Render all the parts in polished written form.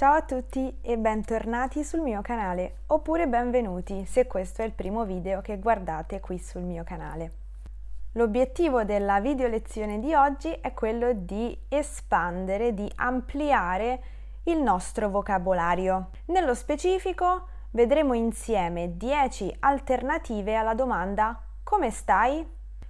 Ciao a tutti e bentornati sul mio canale, oppure benvenuti se questo è il primo video che guardate qui sul mio canale. L'obiettivo della video lezione di oggi è quello di espandere, di ampliare il nostro vocabolario. Nello specifico vedremo insieme 10 alternative alla domanda "Come stai?".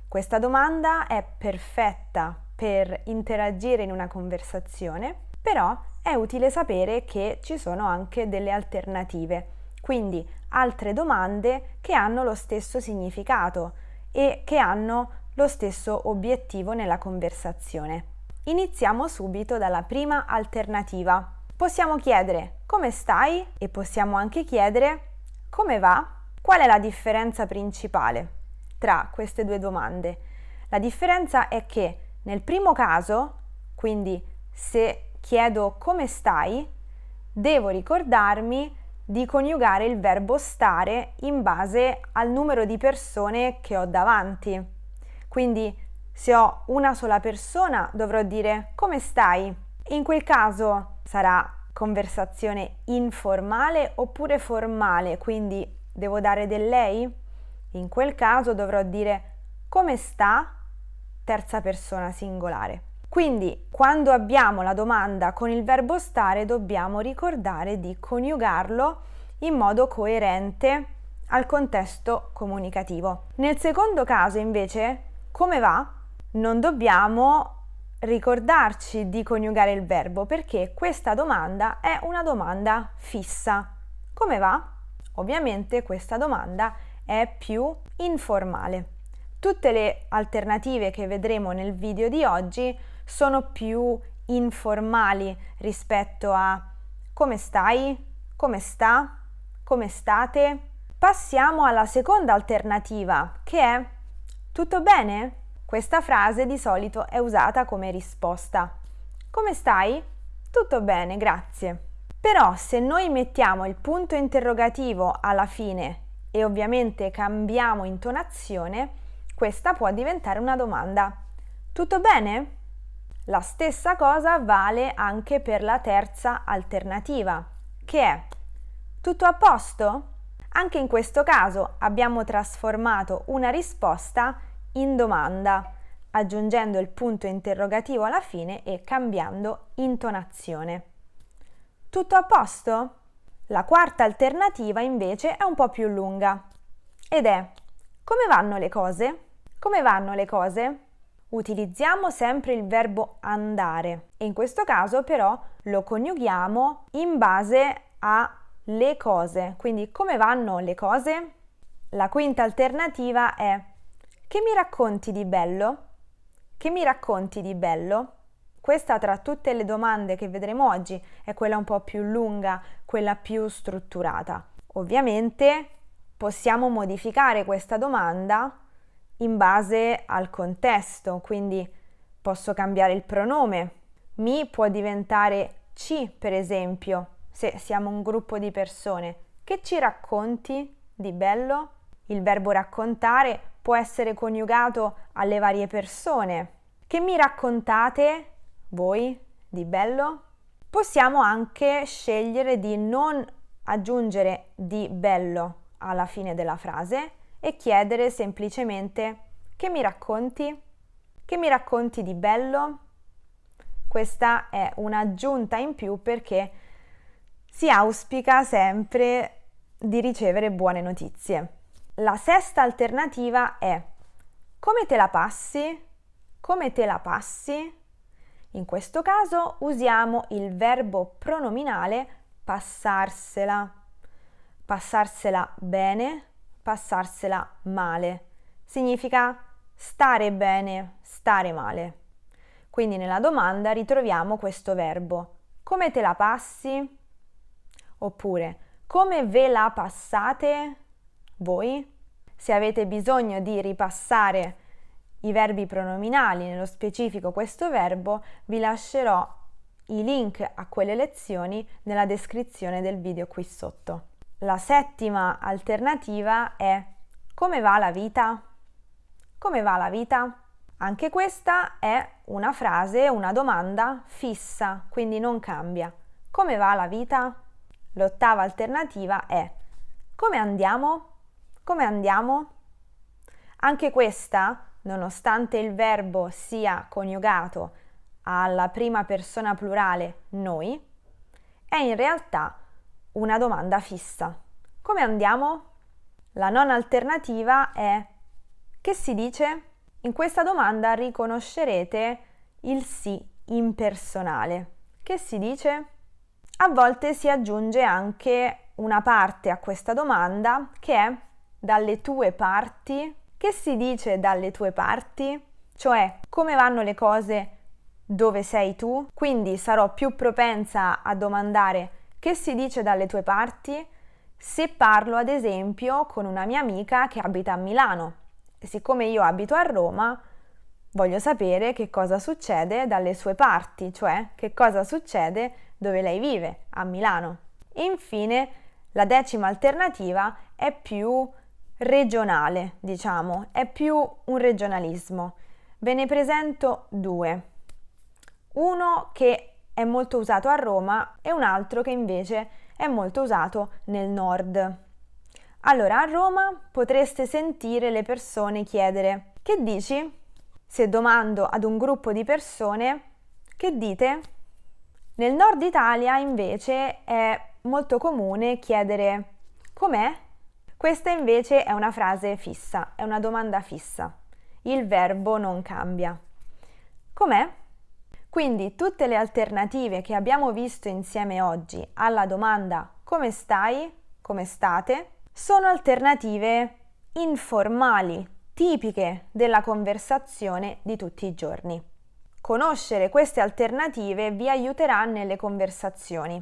Questa domanda è perfetta per interagire in una conversazione, però è utile sapere che ci sono anche delle alternative, quindi altre domande che hanno lo stesso significato e che hanno lo stesso obiettivo nella conversazione. Iniziamo subito dalla prima alternativa. Possiamo chiedere "come stai?" e possiamo anche chiedere "come va?". Qual è la differenza principale tra queste due domande? La differenza è che nel primo caso, quindi se chiedo "come stai?", devo ricordarmi di coniugare il verbo stare in base al numero di persone che ho davanti. Quindi se ho una sola persona dovrò dire "come stai?". In quel caso sarà conversazione informale oppure formale, quindi devo dare del lei? In quel caso dovrò dire "come sta?", terza persona singolare. Quindi, quando abbiamo la domanda con il verbo stare, dobbiamo ricordare di coniugarlo in modo coerente al contesto comunicativo. Nel secondo caso, invece, "come va?", non dobbiamo ricordarci di coniugare il verbo perché questa domanda è una domanda fissa. Come va? Ovviamente questa domanda è più informale. Tutte le alternative che vedremo nel video di oggi sono più informali rispetto a "come stai?", "come sta?", "come state?". Passiamo alla seconda alternativa, che è "tutto bene?". Questa frase di solito è usata come risposta. "Come stai?". "Tutto bene, grazie". Però se noi mettiamo il punto interrogativo alla fine e ovviamente cambiamo intonazione, questa può diventare una domanda. "Tutto bene?". La stessa cosa vale anche per la terza alternativa, che è "tutto a posto?". Anche in questo caso abbiamo trasformato una risposta in domanda, aggiungendo il punto interrogativo alla fine e cambiando intonazione. "Tutto a posto?". La quarta alternativa invece è un po' più lunga ed è "come vanno le cose?". Come vanno le cose? Utilizziamo sempre il verbo andare e in questo caso però lo coniughiamo in base alle cose. Quindi come vanno le cose? La quinta alternativa è "che mi racconti di bello?". Che mi racconti di bello? Questa tra tutte le domande che vedremo oggi è quella un po' più lunga, quella più strutturata. Ovviamente possiamo modificare questa domanda in base al contesto, quindi posso cambiare il pronome. Mi può diventare ci, per esempio, se siamo un gruppo di persone. Che ci racconti di bello? Il verbo raccontare può essere coniugato alle varie persone. Che mi raccontate voi di bello? Possiamo anche scegliere di non aggiungere di bello alla fine della frase e chiedere semplicemente "che mi racconti?". Che mi racconti di bello? Questa è un'aggiunta in più perché si auspica sempre di ricevere buone notizie. La sesta alternativa è "come te la passi?". Come te la passi? In questo caso usiamo il verbo pronominale passarsela. Passarsela bene, passarsela male. Significa stare bene, stare male. Quindi nella domanda ritroviamo questo verbo. Come te la passi? Oppure come ve la passate voi? Se avete bisogno di ripassare i verbi pronominali, nello specifico questo verbo, vi lascerò i link a quelle lezioni nella descrizione del video qui sotto. La settima alternativa è "come va la vita?". Come va la vita? Anche questa è una frase, una domanda fissa, quindi non cambia. come va la vita? L'ottava alternativa è come andiamo? Come andiamo? Anche questa, nonostante il verbo sia coniugato alla prima persona plurale noi, è in realtà una domanda fissa. Come andiamo? La nona alternativa è che si dice? In questa domanda riconoscerete il sì impersonale. Che si dice? A volte si aggiunge anche una parte a questa domanda che è dalle tue parti. Che si dice dalle tue parti? Cioè, come vanno le cose dove sei tu? Quindi sarò più propensa a domandare che si dice dalle tue parti se parlo ad esempio con una mia amica che abita a Milano. E siccome io abito a Roma, voglio sapere che cosa succede dalle sue parti, cioè che cosa succede dove lei vive, a Milano. E infine, la decima alternativa è più regionale, diciamo, è più un regionalismo. Ve ne presento due. Uno che è molto usato a Roma e un altro che invece è molto usato nel nord. Allora, a Roma potreste sentire le persone chiedere: che dici? Se domando ad un gruppo di persone, che dite? Nel nord Italia invece è molto comune chiedere com'è? Questa invece è una frase fissa, è una domanda fissa. Il verbo non cambia. Com'è? Quindi tutte le alternative che abbiamo visto insieme oggi alla domanda come stai? Come state? Sono alternative informali, tipiche della conversazione di tutti i giorni. Conoscere queste alternative vi aiuterà nelle conversazioni,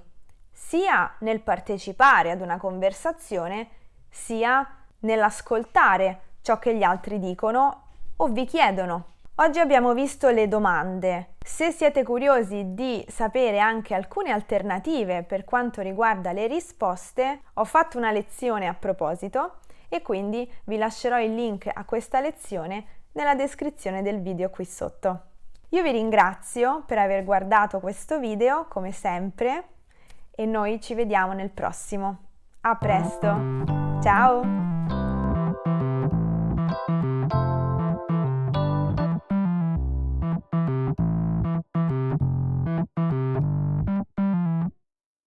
sia nel partecipare ad una conversazione, sia nell'ascoltare ciò che gli altri dicono o vi chiedono. Oggi abbiamo visto le domande. Se siete curiosi di sapere anche alcune alternative per quanto riguarda le risposte, ho fatto una lezione a proposito e quindi vi lascerò il link a questa lezione nella descrizione del video qui sotto. Io vi ringrazio per aver guardato questo video, come sempre, e noi ci vediamo nel prossimo. A presto! Ciao!